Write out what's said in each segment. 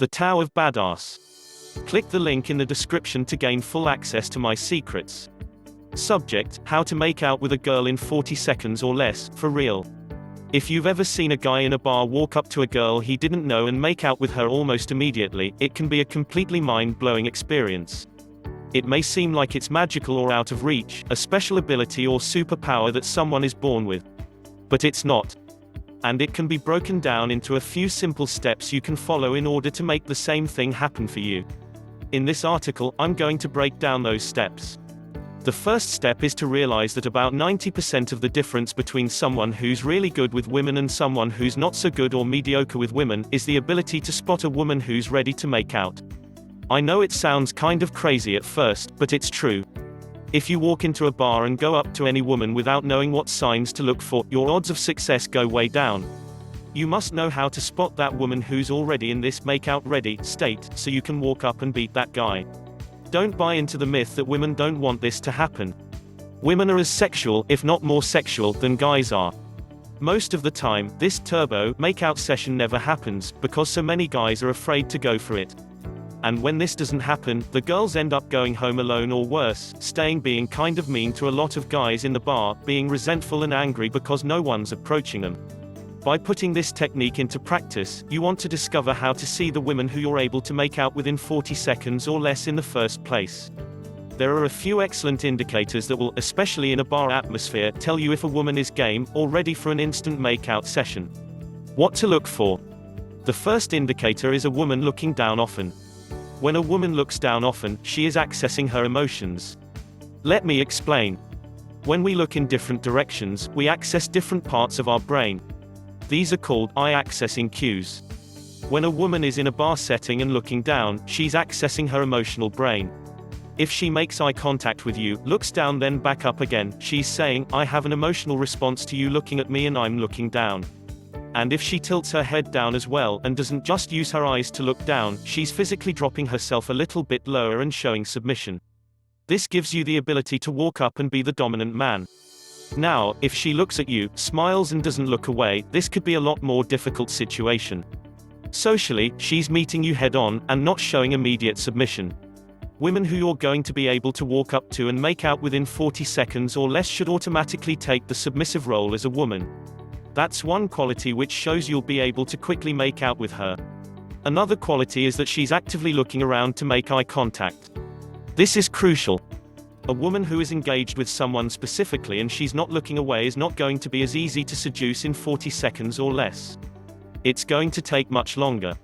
The Tao of Badass. Click the link in the description to gain full access to my secrets. Subject: how to make out with a girl in 40 seconds or less, for real. If you've ever seen a guy in a bar walk up to a girl he didn't know and make out with her almost immediately, it can be a completely mind-blowing experience. It may seem like it's magical or out of reach, a special ability or superpower that someone is born with. But it's not. And it can be broken down into a few simple steps you can follow in order to make the same thing happen for you. In this article, I'm going to break down those steps. The first step is to realize that about 90% of the difference between someone who's really good with women and someone who's not so good or mediocre with women is the ability to spot a woman who's ready to make out. I know it sounds kind of crazy at first, but it's true. If you walk into a bar and go up to any woman without knowing what signs to look for, your odds of success go way down. You must know how to spot that woman who's already in this make-out-ready state, so you can walk up and beat that guy. Don't buy into the myth that women don't want this to happen. Women are as sexual, if not more sexual, than guys are. Most of the time, this turbo make-out session never happens, because so many guys are afraid to go for it. And when this doesn't happen, the girls end up going home alone or worse, staying being kind of mean to a lot of guys in the bar, being resentful and angry because no one's approaching them. By putting this technique into practice, you want to discover how to see the women who you're able to make out within 40 seconds or less in the first place. There are a few excellent indicators that will, especially in a bar atmosphere, tell you if a woman is game, or ready for an instant make-out session. What to look for? The first indicator is a woman looking down often. When a woman looks down often, she is accessing her emotions. Let me explain. When we look in different directions, we access different parts of our brain. These are called eye-accessing cues. When a woman is in a bar setting and looking down, she's accessing her emotional brain. If she makes eye contact with you, looks down then back up again, she's saying, I have an emotional response to you looking at me and I'm looking down. And if she tilts her head down as well, and doesn't just use her eyes to look down, she's physically dropping herself a little bit lower and showing submission. This gives you the ability to walk up and be the dominant man. Now, if she looks at you, smiles and doesn't look away, this could be a lot more difficult situation. Socially, she's meeting you head on, and not showing immediate submission. Women who you're going to be able to walk up to and make out within 40 seconds or less should automatically take the submissive role as a woman. That's one quality which shows you'll be able to quickly make out with her. Another quality is that she's actively looking around to make eye contact. This is crucial. A woman who is engaged with someone specifically and she's not looking away is not going to be as easy to seduce in 40 seconds or less. It's going to take much longer.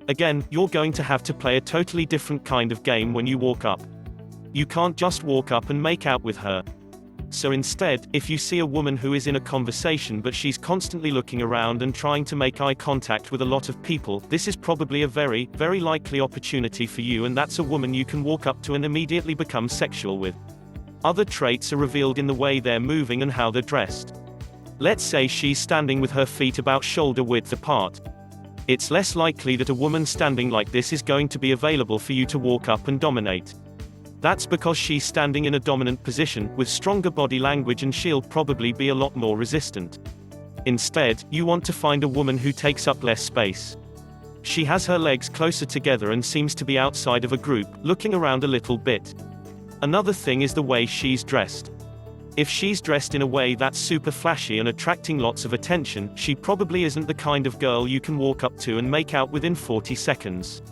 Again, you're going to have to play a totally different kind of game when you walk up. You can't just walk up and make out with her. So instead, if you see a woman who is in a conversation but she's constantly looking around and trying to make eye contact with a lot of people, this is probably a very, very likely opportunity for you, and that's a woman you can walk up to and immediately become sexual with. Other traits are revealed in the way they're moving and how they're dressed. Let's say she's standing with her feet about shoulder width apart. It's less likely that a woman standing like this is going to be available for you to walk up and dominate. That's because she's standing in a dominant position, with stronger body language, and she'll probably be a lot more resistant. Instead, you want to find a woman who takes up less space. She has her legs closer together and seems to be outside of a group, looking around a little bit. Another thing is the way she's dressed. If she's dressed in a way that's super flashy and attracting lots of attention, she probably isn't the kind of girl you can walk up to and make out within 40 seconds.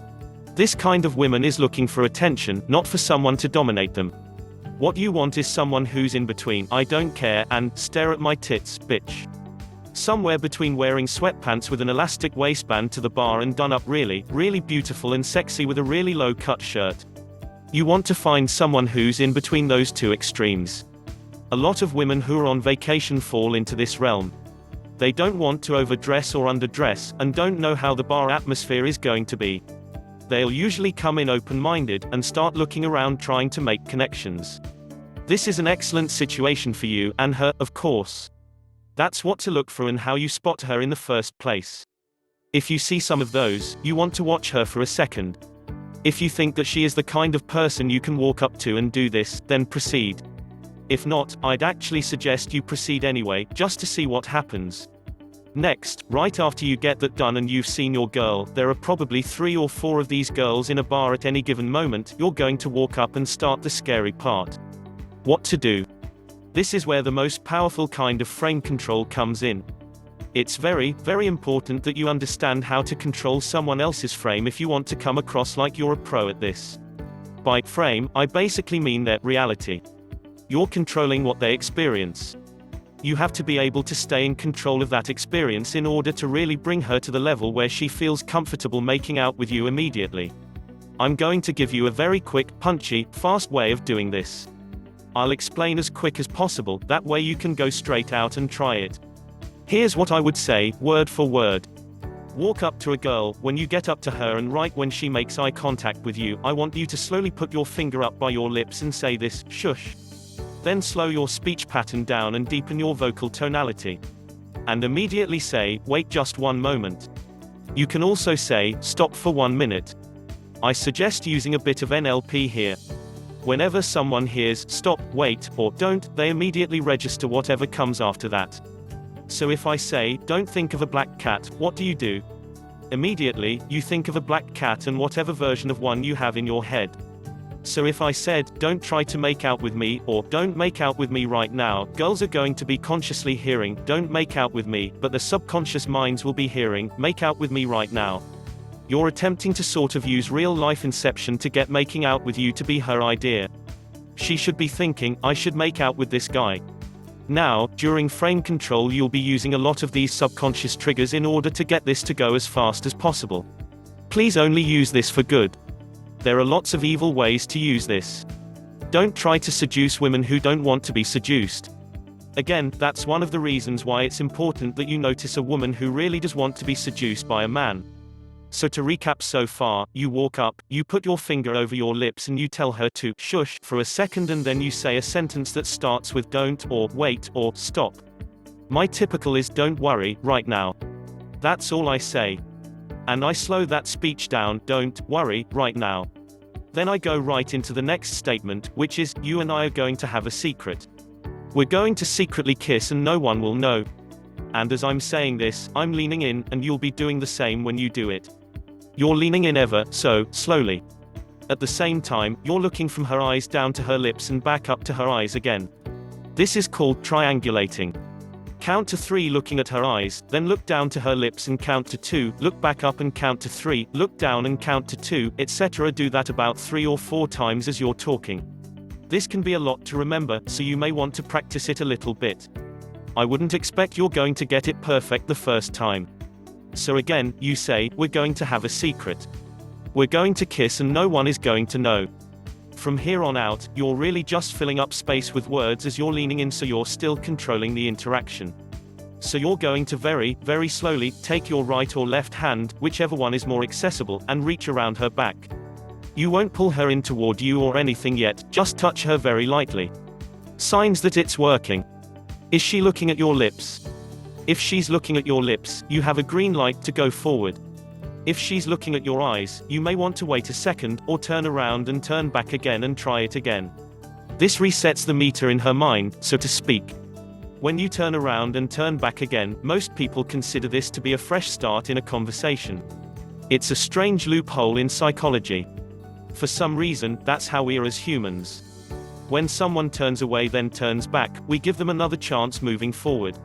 This kind of woman is looking for attention, not for someone to dominate them. What you want is someone who's in between I don't care and stare at my tits, bitch. Somewhere between wearing sweatpants with an elastic waistband to the bar and done up really, really beautiful and sexy with a really low-cut shirt. You want to find someone who's in between those two extremes. A lot of women who are on vacation fall into this realm. They don't want to overdress or underdress, and don't know how the bar atmosphere is going to be. They'll usually come in open-minded, and start looking around trying to make connections. This is an excellent situation for you, and her, of course. That's what to look for and how you spot her in the first place. If you see some of those, you want to watch her for a second. If you think that she is the kind of person you can walk up to and do this, then proceed. If not, I'd actually suggest you proceed anyway, just to see what happens. Next, right after you get that done and you've seen your girl, there are probably 3 or 4 of these girls in a bar at any given moment, you're going to walk up and start the scary part. What to do? This is where the most powerful kind of frame control comes in. It's very, very important that you understand how to control someone else's frame if you want to come across like you're a pro at this. By frame, I basically mean their reality. You're controlling what they experience. You have to be able to stay in control of that experience in order to really bring her to the level where she feels comfortable making out with you immediately. I'm going to give you a very quick, punchy, fast way of doing this. I'll explain as quick as possible, that way you can go straight out and try it. Here's what I would say, word for word. Walk up to a girl, when you get up to her and right when she makes eye contact with you, I want you to slowly put your finger up by your lips and say this, shush. Then slow your speech pattern down and deepen your vocal tonality. And immediately say, wait just 1 moment. You can also say, stop for 1 minute. I suggest using a bit of NLP here. Whenever someone hears, stop, wait, or don't, they immediately register whatever comes after that. So if I say, don't think of a black cat, what do? Immediately, you think of a black cat and whatever version of one you have in your head. So if I said, don't try to make out with me, or don't make out with me right now, girls are going to be consciously hearing, don't make out with me, but their subconscious minds will be hearing, make out with me right now. You're attempting to sort of use real-life inception to get making out with you to be her idea. She should be thinking, I should make out with this guy. Now, during frame control you'll be using a lot of these subconscious triggers in order to get this to go as fast as possible. Please only use this for good. There are lots of evil ways to use this. Don't try to seduce women who don't want to be seduced. Again, that's one of the reasons why it's important that you notice a woman who really does want to be seduced by a man. So to recap so far, you walk up, you put your finger over your lips and you tell her to shush for a second and then you say a sentence that starts with don't, or wait, or stop. My typical is don't worry, right now. That's all I say. And I slow that speech down, don't worry, right now. Then I go right into the next statement, which is, you and I are going to have a secret. We're going to secretly kiss and no one will know. And as I'm saying this, I'm leaning in, and you'll be doing the same when you do it. You're leaning in ever so slowly. At the same time, you're looking from her eyes down to her lips and back up to her eyes again. This is called triangulating. Count to 3 looking at her eyes, then look down to her lips and count to 2, look back up and count to 3, look down and count to 2, etc. Do that about 3 or 4 times as you're talking. This can be a lot to remember, so you may want to practice it a little bit. I wouldn't expect you're going to get it perfect the first time. So again, you say, we're going to have a secret. We're going to kiss and no one is going to know. From here on out, you're really just filling up space with words as you're leaning in, so you're still controlling the interaction. So you're going to very, very slowly take your right or left hand, whichever one is more accessible, and reach around her back. You won't pull her in toward you or anything yet, just touch her very lightly. Signs that it's working. Is she looking at your lips? If she's looking at your lips, you have a green light to go forward. If she's looking at your eyes, you may want to wait a second, or turn around and turn back again and try it again. This resets the meter in her mind, so to speak. When you turn around and turn back again, most people consider this to be a fresh start in a conversation. It's a strange loophole in psychology. For some reason, that's how we are as humans. When someone turns away then turns back, we give them another chance moving forward.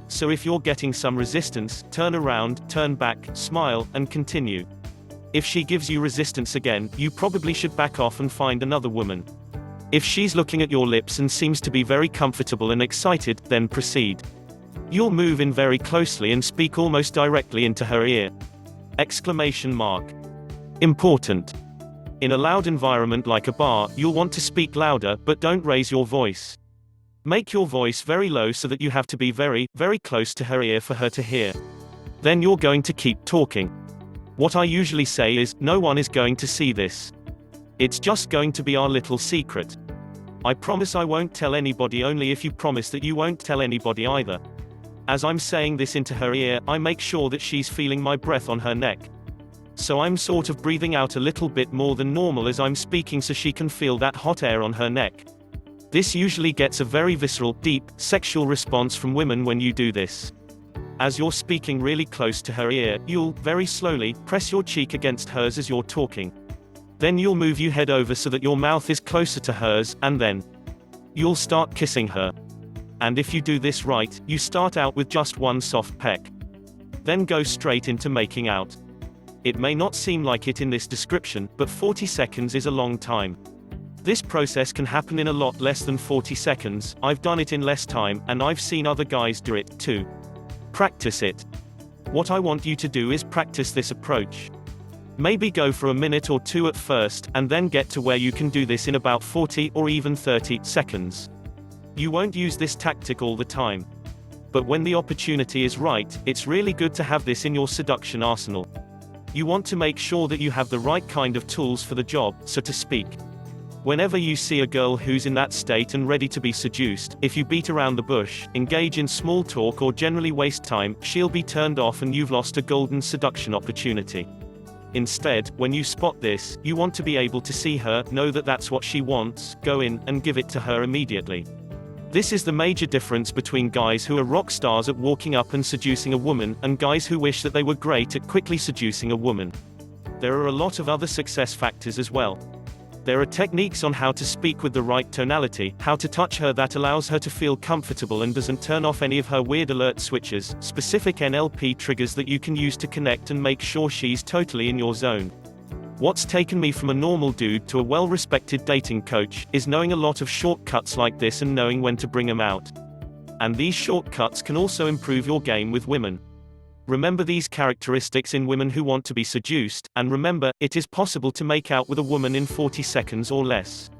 So if you're getting some resistance, turn around, turn back, smile, and continue. If she gives you resistance again, you probably should back off and find another woman. If she's looking at your lips and seems to be very comfortable and excited, then proceed. You'll move in very closely and speak almost directly into her ear. Exclamation mark. Important. In a loud environment like a bar, you'll want to speak louder, but don't raise your voice. Make your voice very low so that you have to be very, very close to her ear for her to hear. Then you're going to keep talking. What I usually say is, no one is going to see this. It's just going to be our little secret. I promise I won't tell anybody, only if you promise that you won't tell anybody either. As I'm saying this into her ear, I make sure that she's feeling my breath on her neck. So I'm sort of breathing out a little bit more than normal as I'm speaking so she can feel that hot air on her neck. This usually gets a very visceral, deep, sexual response from women when you do this. As you're speaking really close to her ear, you'll, very slowly, press your cheek against hers as you're talking. Then you'll move your head over so that your mouth is closer to hers, and then you'll start kissing her. And if you do this right, you start out with just one soft peck. Then go straight into making out. It may not seem like it in this description, but 40 seconds is a long time. This process can happen in a lot less than 40 seconds, I've done it in less time, and I've seen other guys do it, too. Practice it. What I want you to do is practice this approach. Maybe go for a minute or two at first, and then get to where you can do this in about 40 or even 30 seconds. You won't use this tactic all the time. But when the opportunity is right, it's really good to have this in your seduction arsenal. You want to make sure that you have the right kind of tools for the job, so to speak. Whenever you see a girl who's in that state and ready to be seduced, if you beat around the bush, engage in small talk or generally waste time, she'll be turned off and you've lost a golden seduction opportunity. Instead, when you spot this, you want to be able to see her, know that that's what she wants, go in, and give it to her immediately. This is the major difference between guys who are rock stars at walking up and seducing a woman, and guys who wish that they were great at quickly seducing a woman. There are a lot of other success factors as well. There are techniques on how to speak with the right tonality, how to touch her that allows her to feel comfortable and doesn't turn off any of her weird alert switches, specific NLP triggers that you can use to connect and make sure she's totally in your zone. What's taken me from a normal dude to a well-respected dating coach, is knowing a lot of shortcuts like this and knowing when to bring them out. And these shortcuts can also improve your game with women. Remember these characteristics in women who want to be seduced, and remember, it is possible to make out with a woman in 40 seconds or less.